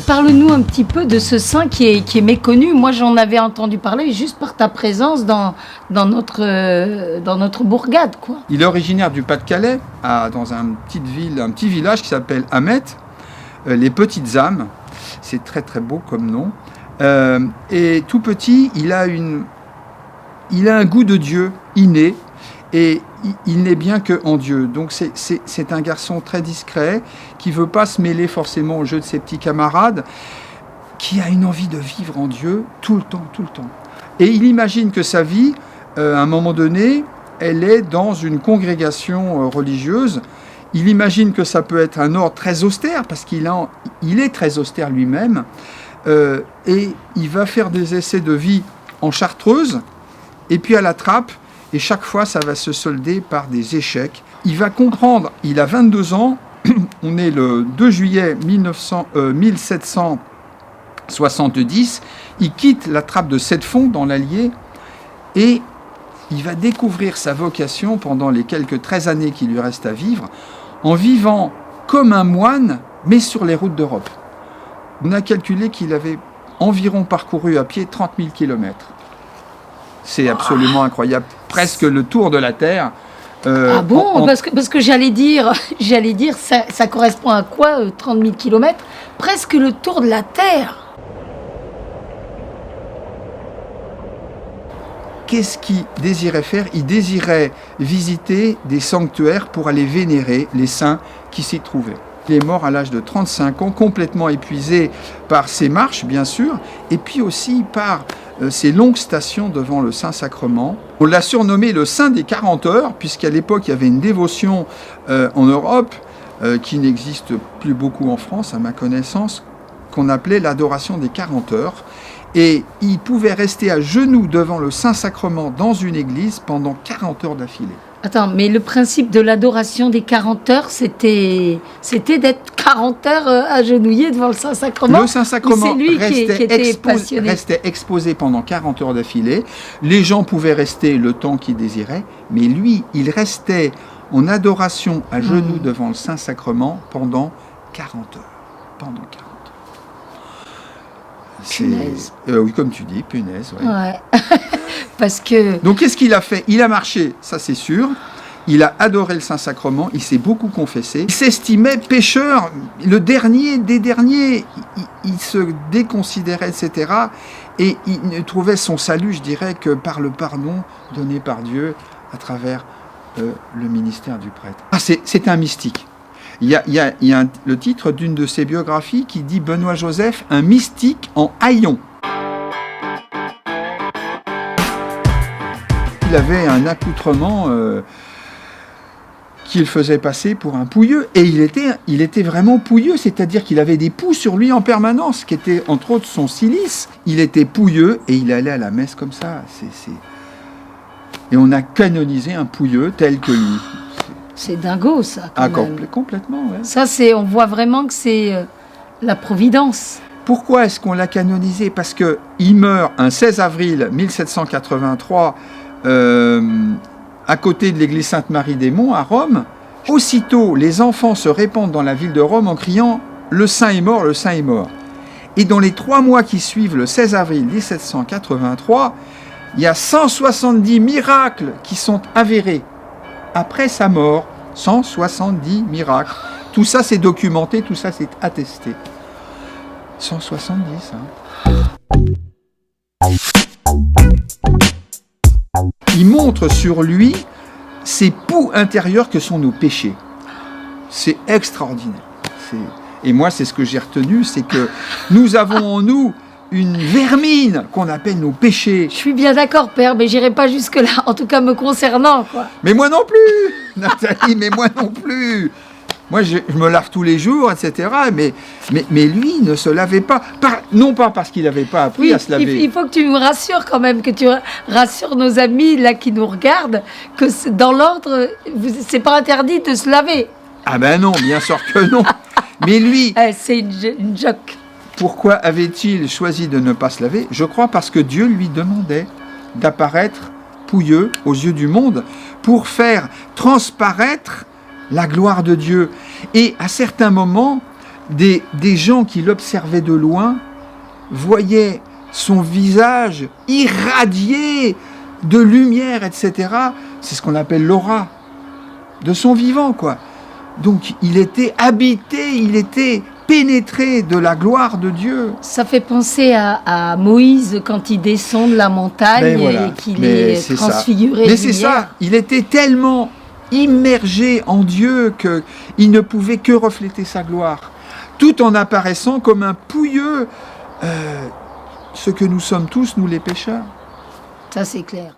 parle-nous un petit peu de ce saint qui est méconnu. Moi, j'en avais entendu parler juste par ta présence dans notre bourgade, quoi. Il est originaire du Pas-de-Calais, dans un petit village qui s'appelle Hamet, les Petites Âmes. C'est très très beau comme nom. Et tout petit, il a un goût de Dieu inné, et il n'est bien qu'en Dieu. Donc c'est un garçon très discret, qui ne veut pas se mêler forcément au jeu de ses petits camarades, qui a une envie de vivre en Dieu tout le temps. Et il imagine que sa vie, à un moment donné, elle est dans une congrégation religieuse. Il imagine que ça peut être un ordre très austère, parce qu'il est très austère lui-même, et il va faire des essais de vie en Chartreuse, et puis à la Trappe, et chaque fois ça va se solder par des échecs. Il va comprendre, il a 22 ans, on est le 2 juillet 1770, il quitte la Trappe de Sept-Fonds dans l'Allier, et il va découvrir sa vocation pendant les quelques 13 années qui lui restent à vivre, en vivant comme un moine, mais sur les routes d'Europe. On a calculé qu'il avait environ parcouru à pied 30 000 kilomètres. C'est absolument incroyable. Presque le tour de la Terre. Ah bon, parce que j'allais dire, ça correspond à quoi, 30 000 kilomètres? Presque le tour de la Terre. Qu'est-ce qu'il désirait faire? Il désirait visiter des sanctuaires pour aller vénérer les saints qui s'y trouvaient. Il est mort à l'âge de 35 ans, complètement épuisé par ses marches, bien sûr, et puis aussi par ses longues stations devant le Saint-Sacrement. On l'a surnommé le Saint des 40 heures, puisqu'à l'époque, il y avait une dévotion en Europe, qui n'existe plus beaucoup en France, à ma connaissance, qu'on appelait l'adoration des 40 heures. Et il pouvait rester à genoux devant le Saint-Sacrement dans une église pendant 40 heures d'affilée. Attends, mais le principe de l'adoration des 40 heures, c'était d'être 40 heures agenouillé devant le Saint-Sacrement? Le Saint-Sacrement restait exposé pendant 40 heures d'affilée. Les gens pouvaient rester le temps qu'ils désiraient, mais lui, il restait en adoration à genoux devant le Saint-Sacrement pendant 40 heures. Pendant 40 heures. Punaise. Oui, comme tu dis, punaise. Ouais. Parce que... Donc, qu'est-ce qu'il a fait? Il a marché, ça c'est sûr. Il a adoré le Saint-Sacrement. Il s'est beaucoup confessé. Il s'estimait pécheur, le dernier des derniers. Il se déconsidérait, etc. Et il ne trouvait son salut, je dirais, que par le pardon donné par Dieu à travers le ministère du prêtre. Ah, c'est un mystique. Il y a le titre d'une de ses biographies qui dit Benoît Joseph, un mystique en haillons. Il avait un accoutrement qui le faisait passer pour un pouilleux, et il était vraiment pouilleux, c'est-à-dire qu'il avait des poux sur lui en permanence, qui étaient entre autres son cilice. Il était pouilleux et il allait à la messe comme ça. Et on a canonisé un pouilleux tel que lui. C'est dingo, ça, quand même. Complètement, ouais. Ça, on voit vraiment que c'est la providence. Pourquoi est-ce qu'on l'a canonisé? Parce qu'il meurt un 16 avril 1783 à côté de l'église Sainte-Marie-des-Monts à Rome. Aussitôt, les enfants se répandent dans la ville de Rome en criant « Le saint est mort, le saint est mort ». Et dans les 3 mois qui suivent le 16 avril 1783, il y a 170 miracles qui sont avérés. Après sa mort, 170 miracles. Tout ça, c'est documenté, tout ça, c'est attesté. 170, Il montre sur lui ces poux intérieurs que sont nos péchés. C'est extraordinaire. Et moi, c'est ce que j'ai retenu, c'est que nous avons en nous une vermine qu'on appelle nos péchés. Je suis bien d'accord, Père, mais j'irai pas jusque-là, en tout cas me concernant, quoi. Mais moi non plus, Nathalie, mais moi non plus. Moi, je me lave tous les jours, etc. Mais lui ne se lavait pas. Non pas parce qu'il n'avait pas appris à se laver. Il faut que tu me rassures quand même, que tu rassures nos amis là qui nous regardent, que dans l'ordre, c'est pas interdit de se laver. Ah ben non, bien sûr que non. Mais lui... c'est une joke. Pourquoi avait-il choisi de ne pas se laver? Je crois parce que Dieu lui demandait d'apparaître pouilleux aux yeux du monde pour faire transparaître la gloire de Dieu. Et à certains moments, des gens qui l'observaient de loin voyaient son visage irradié de lumière, etc. C'est ce qu'on appelle l'aura de son vivant, quoi. Donc il était habité, il était pénétré de la gloire de Dieu. Ça fait penser à Moïse quand il descend de la montagne et qu'il est transfiguré. Mais c'est ça, il était tellement immergé en Dieu qu'il ne pouvait que refléter sa gloire, tout en apparaissant comme un pouilleux, ce que nous sommes tous, nous les pécheurs. Ça c'est clair.